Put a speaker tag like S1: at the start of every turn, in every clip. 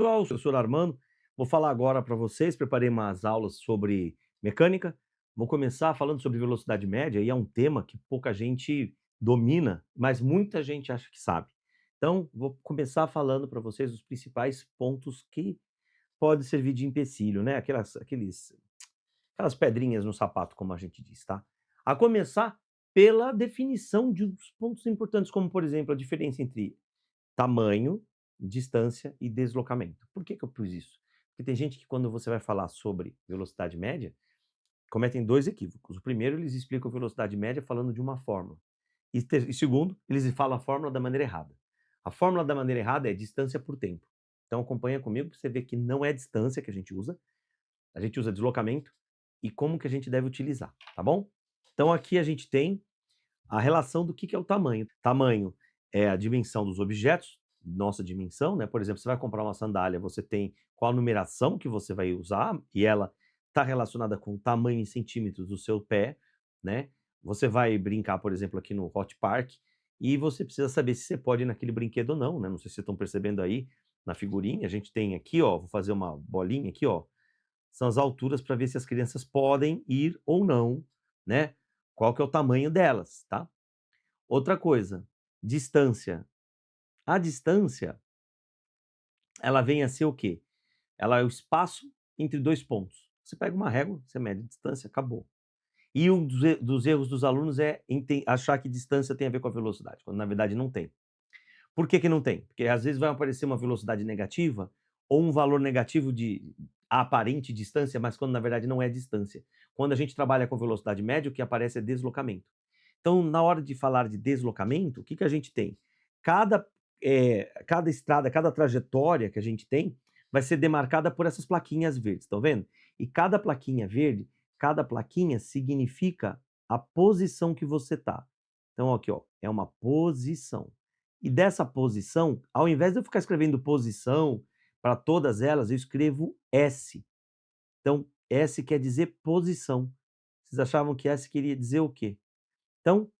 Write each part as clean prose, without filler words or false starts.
S1: Pessoal, eu sou o Armando, vou falar agora para vocês, preparei umas aulas sobre mecânica, vou começar falando sobre velocidade média, e é um tema que pouca gente domina, mas muita gente acha que sabe. Então, vou começar falando para vocês os principais pontos que pode servir de empecilho, né, aquelas pedrinhas no sapato, como a gente diz, tá. A começar pela definição de uns pontos importantes, como, por exemplo, a diferença entre tamanho, distância e deslocamento. Por que que eu pus isso? Porque tem gente que quando você vai falar sobre velocidade média, cometem 2 equívocos. O primeiro, eles explicam velocidade média falando de uma fórmula. E segundo, eles falam a fórmula da maneira errada. A fórmula da maneira errada é distância por tempo. Então acompanha comigo para você ver que não é distância que a gente usa deslocamento e como que a gente deve utilizar, tá bom? Então aqui a gente tem a relação do que é o tamanho. Tamanho é a dimensão dos objetos, nossa dimensão, né? Por exemplo, você vai comprar uma sandália, você tem qual a numeração que você vai usar e ela está relacionada com o tamanho em centímetros do seu pé, né? Você vai brincar, por exemplo, aqui no Hot Park e você precisa saber se você pode ir naquele brinquedo ou não, né? Não sei se vocês estão percebendo aí na figurinha, a gente tem aqui, ó, vou fazer uma bolinha aqui, ó, são as alturas para ver se as crianças podem ir ou não, né? Qual que é o tamanho delas, tá? Outra coisa, distância. A distância, ela vem a ser o quê? Ela é o espaço entre 2 pontos. Você pega uma régua, você mede a distância, acabou. E um dos erros dos alunos é achar que distância tem a ver com a velocidade, quando na verdade não tem. Por que que não tem? Porque às vezes vai aparecer uma velocidade negativa ou um valor negativo de aparente distância, mas quando na verdade não é distância. Quando a gente trabalha com velocidade média, o que aparece é deslocamento. Então, na hora de falar de deslocamento, o que que a gente tem? Cada, cada estrada, cada trajetória que a gente tem, vai ser demarcada por essas plaquinhas verdes, estão vendo? E cada plaquinha verde, cada plaquinha significa a posição que você está. Então, aqui, ó, é uma posição. E dessa posição, ao invés de eu ficar escrevendo posição para todas elas, eu escrevo S. Então, S quer dizer posição. Vocês achavam que S queria dizer o quê? Então,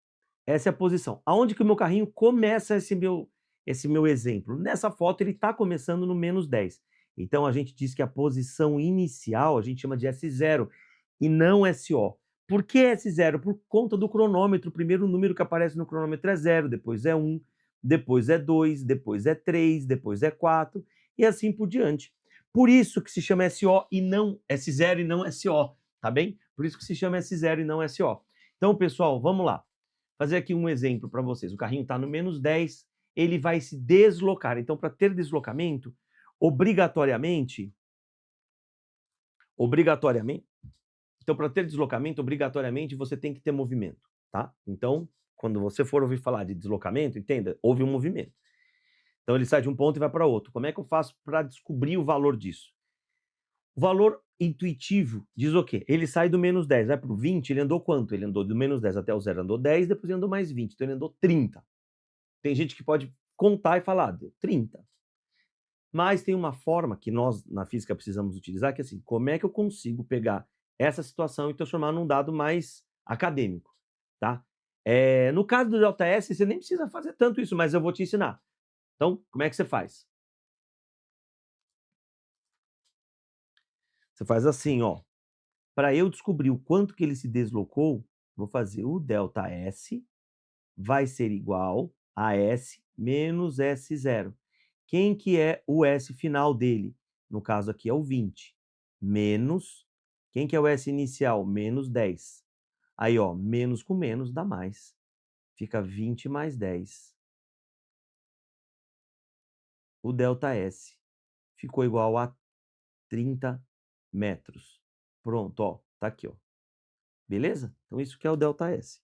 S1: essa é a posição. Aonde que o meu carrinho começa esse meu exemplo? Nessa foto ele está começando no -10. Então a gente diz que a posição inicial a gente chama de S0 e não SO. Por que S0? Por conta do cronômetro. O primeiro número que aparece no cronômetro é 0, depois é 1, depois é 2, depois é 3, depois é 4 e assim por diante. Por isso que se chama SO e não S0 e não SO, tá bem? Por isso que se chama S0 e não SO. Então, pessoal, vamos lá. Fazer aqui um exemplo para vocês. O carrinho está no -10, ele vai se deslocar. Então, para ter deslocamento, obrigatoriamente, obrigatoriamente, então para ter deslocamento, obrigatoriamente você tem que ter movimento, tá? Então, quando você for ouvir falar de deslocamento, entenda, houve um movimento. Então ele sai de um ponto e vai para outro. Como é que eu faço para descobrir o valor disso? O valor intuitivo diz o quê? Ele sai do -10, vai para o 20, ele andou quanto? Ele andou do -10 até o 0, andou 10, depois ele andou mais 20, então ele andou 30. Tem gente que pode contar e falar, deu 30. Mas tem uma forma que nós, na física, precisamos utilizar, que é assim, como é que eu consigo pegar essa situação e transformar num dado mais acadêmico, tá? No caso do ΔS, você nem precisa fazer tanto isso, mas eu vou te ensinar. Então, como é que você faz? Você faz assim, ó. Para eu descobrir o quanto que ele se deslocou, vou fazer o ΔS vai ser igual a S menos S0. Quem que é o S final dele? No caso aqui é o 20. Menos, quem que é o S inicial? Menos 10. Aí, ó, menos com menos dá mais. Fica 20 mais 10. O ΔS ficou igual a 30 metros. Pronto, ó, tá aqui, ó. Beleza? Então isso que é o ΔS.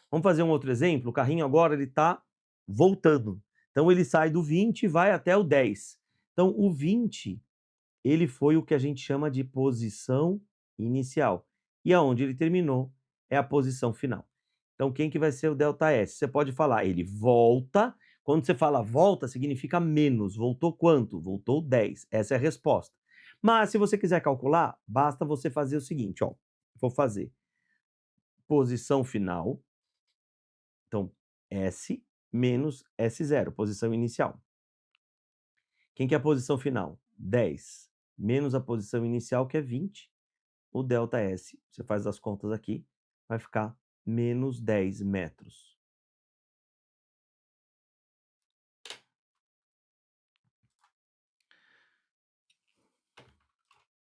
S1: Vamos fazer um outro exemplo? O carrinho agora ele está voltando. Então ele sai do 20 e vai até o 10. Então o 20, ele foi o que a gente chama de posição inicial. E aonde ele terminou é a posição final. Então quem que vai ser o ΔS? Você pode falar, ele volta. Quando você fala volta, significa menos. Voltou quanto? Voltou 10. Essa é a resposta. Mas se você quiser calcular, basta você fazer o seguinte, ó. Vou fazer posição final. Então, S menos S0, posição inicial. Quem que é a posição final? 10 menos a posição inicial, que é 20. O ΔS, você faz as contas aqui, vai ficar menos 10 metros.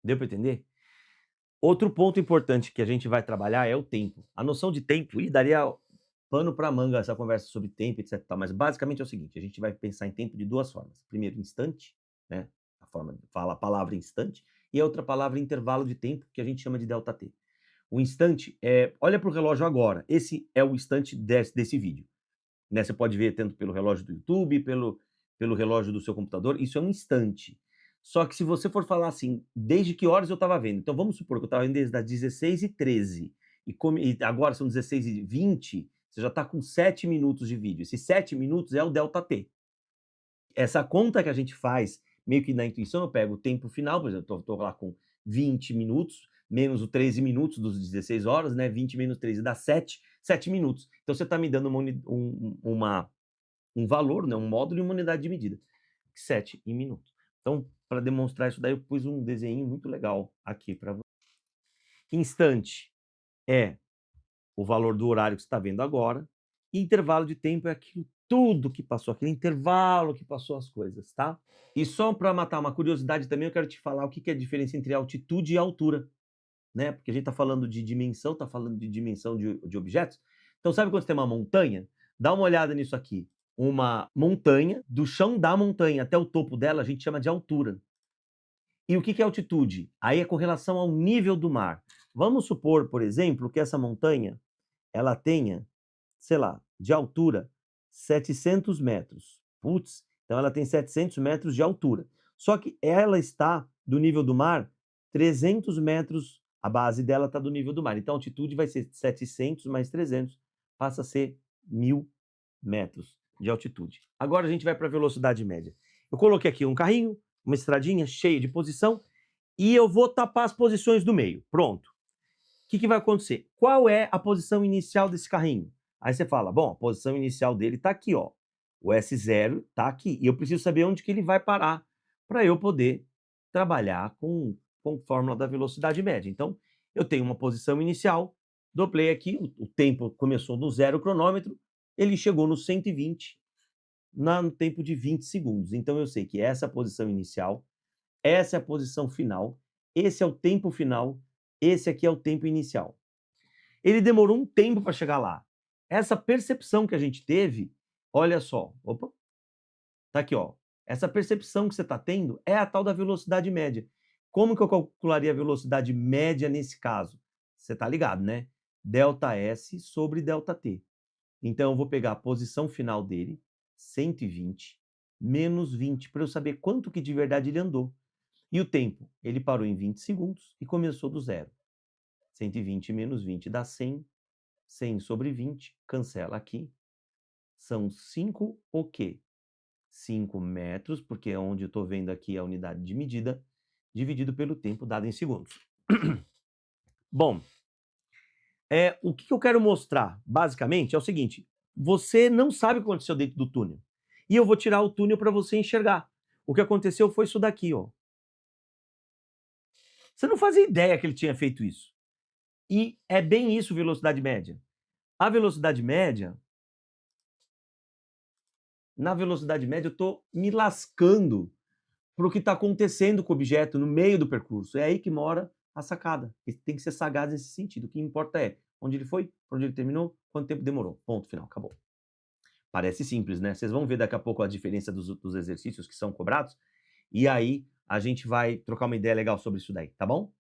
S1: Deu para entender? Outro ponto importante que a gente vai trabalhar é o tempo. A noção de tempo, e daria pano para manga essa conversa sobre tempo, etc. Mas basicamente é o seguinte: a gente vai pensar em tempo de duas formas. Primeiro, instante, né? A palavra instante, e a outra palavra intervalo de tempo, que a gente chama de ΔT. O instante é, olha para o relógio agora, esse é o instante desse vídeo. Né? Você pode ver tanto pelo relógio do YouTube, pelo relógio do seu computador, isso é um instante. Só que se você for falar assim, desde que horas eu estava vendo? Então vamos supor que eu estava vendo desde as 16h13 e agora são 16h20, você já está com 7 minutos de vídeo. Esses 7 minutos é o ΔT. Essa conta que a gente faz, meio que na intuição, eu pego o tempo final, por exemplo, eu estou lá com 20 minutos, menos o 13 minutos dos 16 horas, né? 20 menos 13 dá 7 minutos. Então você está me dando um valor, né? Um módulo e uma unidade de medida. 7 em minutos. Então, para demonstrar isso daí, eu pus um desenho muito legal aqui para você. Instante é o valor do horário que você está vendo agora. E intervalo de tempo é aquilo tudo que passou, aquele intervalo que passou as coisas, tá? E só para matar uma curiosidade também, eu quero te falar o que é a diferença entre altitude e altura, né? Porque a gente está falando de dimensão, está falando de dimensão de objetos. Então, sabe quando você tem uma montanha? Dá uma olhada nisso aqui. Uma montanha, do chão da montanha até o topo dela, a gente chama de altura. E o que é altitude? Aí é com relação ao nível do mar. Vamos supor, por exemplo, que essa montanha ela tenha, sei lá, de altura 700 metros. Putz, então ela tem 700 metros de altura. Só que ela está do nível do mar 300 metros, a base dela está do nível do mar. Então a altitude vai ser 700 mais 300, passa a ser 1000 metros de altitude. Agora a gente vai para a velocidade média. Eu coloquei aqui um carrinho, uma estradinha cheia de posição, e eu vou tapar as posições do meio. Pronto. O que vai acontecer? Qual é a posição inicial desse carrinho? Aí você fala, bom, a posição inicial dele está aqui, ó. O S0 está aqui. E eu preciso saber onde que ele vai parar para eu poder trabalhar com fórmula da velocidade média. Então, eu tenho uma posição inicial, dou play aqui, o tempo começou no 0 cronômetro, ele chegou no 120 no tempo de 20 segundos. Então, eu sei que essa é a posição inicial, essa é a posição final, esse é o tempo final, esse aqui é o tempo inicial. Ele demorou um tempo para chegar lá. Essa percepção que a gente teve, olha só, opa, tá aqui, ó. Essa percepção que você está tendo é a tal da velocidade média. Como que eu calcularia a velocidade média nesse caso? Você está ligado, né? ΔS sobre ΔT. Então, eu vou pegar a posição final dele, 120, menos 20, para eu saber quanto que de verdade ele andou. E o tempo? Ele parou em 20 segundos e começou do zero. 120 menos 20 dá 100. 100 sobre 20, cancela aqui. São 5 o quê? 5 metros, porque é onde eu estou vendo aqui a unidade de medida, dividido pelo tempo dado em segundos. Bom, o que eu quero mostrar, basicamente, é o seguinte. Você não sabe o que aconteceu dentro do túnel. E eu vou tirar o túnel para você enxergar. O que aconteceu foi isso daqui, ó. Você não fazia ideia que ele tinha feito isso. E é bem isso, velocidade média. A velocidade média, na velocidade média, eu estou me lascando para o que está acontecendo com o objeto no meio do percurso. É aí que mora a sacada. Tem que ser sagaz nesse sentido. O que importa é onde ele foi, onde ele terminou, quanto tempo demorou. Ponto final, acabou. Parece simples, né? Vocês vão ver daqui a pouco a diferença dos exercícios que são cobrados. E aí a gente vai trocar uma ideia legal sobre isso daí, tá bom?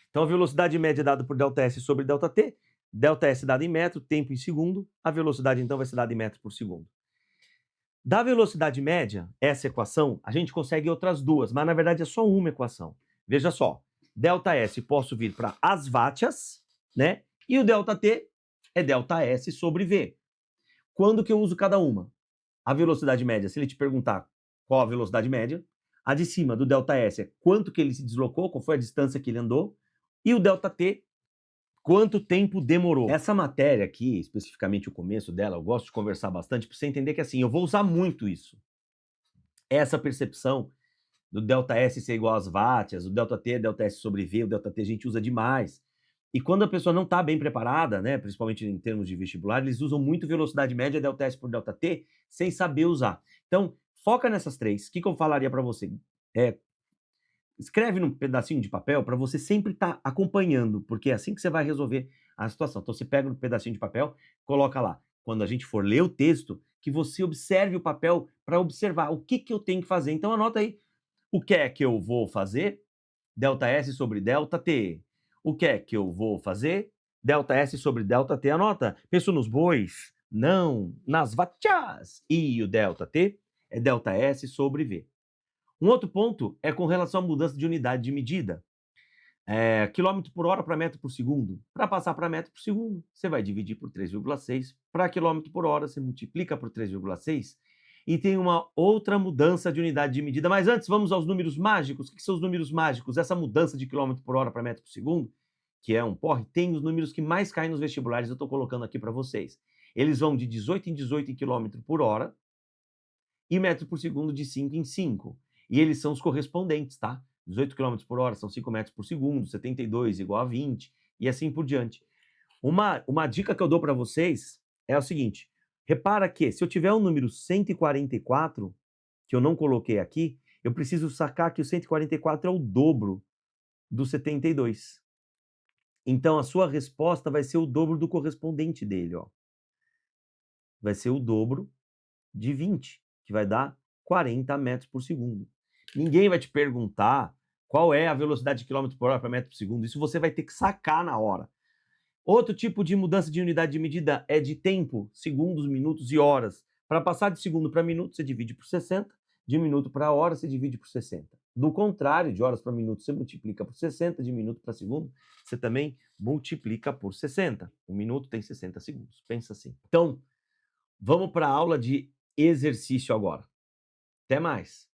S1: Então a velocidade média é dada por ΔS sobre ΔT. ΔS dada em metro, tempo em segundo. A velocidade então vai ser dada em metro por segundo. Da velocidade média, essa equação, a gente consegue outras duas, mas na verdade é só uma equação. Veja só, ΔS posso vir para as vátias, né? E o ΔT é ΔS sobre V. Quando que eu uso cada uma? A velocidade média, se ele te perguntar qual a velocidade média, a de cima do ΔS é quanto que ele se deslocou, qual foi a distância que ele andou, e o ΔT, quanto tempo demorou. Essa matéria aqui, especificamente o começo dela, eu gosto de conversar bastante para você entender que assim, eu vou usar muito isso. essa percepção do ΔS ser igual às vátias, o ΔT é ΔS sobre V, o ΔT a gente usa demais. E quando a pessoa não está bem preparada, né, principalmente em termos de vestibular, eles usam muito velocidade média, ΔS por ΔT, sem saber usar. Então, foca nessas três. O que eu falaria para você? Escreve num pedacinho de papel para você sempre estar acompanhando, porque é assim que você vai resolver a situação. Então, você pega um pedacinho de papel, coloca lá. Quando a gente for ler o texto, que você observe o papel para observar o que eu tenho que fazer. Então, anota aí. O que é que eu vou fazer? ΔS sobre ΔT. O que é que eu vou fazer? ΔS sobre ΔT. Anota. Penso nos bois? Não. Nas vatias. E o ΔT é ΔS sobre V. Um outro ponto é com relação à mudança de unidade de medida. Quilômetro por hora para metro por segundo. Para passar para metro por segundo, você vai dividir por 3,6. Para quilômetro por hora, você multiplica por 3,6. E tem uma outra mudança de unidade de medida. Mas antes, vamos aos números mágicos. O que são os números mágicos? Essa mudança de quilômetro por hora para metro por segundo, que é um porre, tem os números que mais caem nos vestibulares. Eu estou colocando aqui para vocês. Eles vão de 18 em 18 em quilômetro por hora e metro por segundo de 5 em 5. E eles são os correspondentes, tá? 18 km por hora são 5 metros por segundo, 72 igual a 20, e assim por diante. Uma dica que eu dou para vocês é o seguinte: repara que se eu tiver o número 144, que eu não coloquei aqui, eu preciso sacar que o 144 é o dobro do 72. Então a sua resposta vai ser o dobro do correspondente dele, ó. Vai ser o dobro de 20, que vai dar 40 metros por segundo. Ninguém vai te perguntar qual é a velocidade de quilômetro por hora para metro por segundo. Isso você vai ter que sacar na hora. Outro tipo de mudança de unidade de medida é de tempo, segundos, minutos e horas. Para passar de segundo para minuto, você divide por 60, de minuto para hora, você divide por 60. Do contrário, de horas para minuto, você multiplica por 60, de minuto para segundo, você também multiplica por 60. Um minuto tem 60 segundos. Pensa assim. Então, vamos para a aula de exercício agora. Até mais!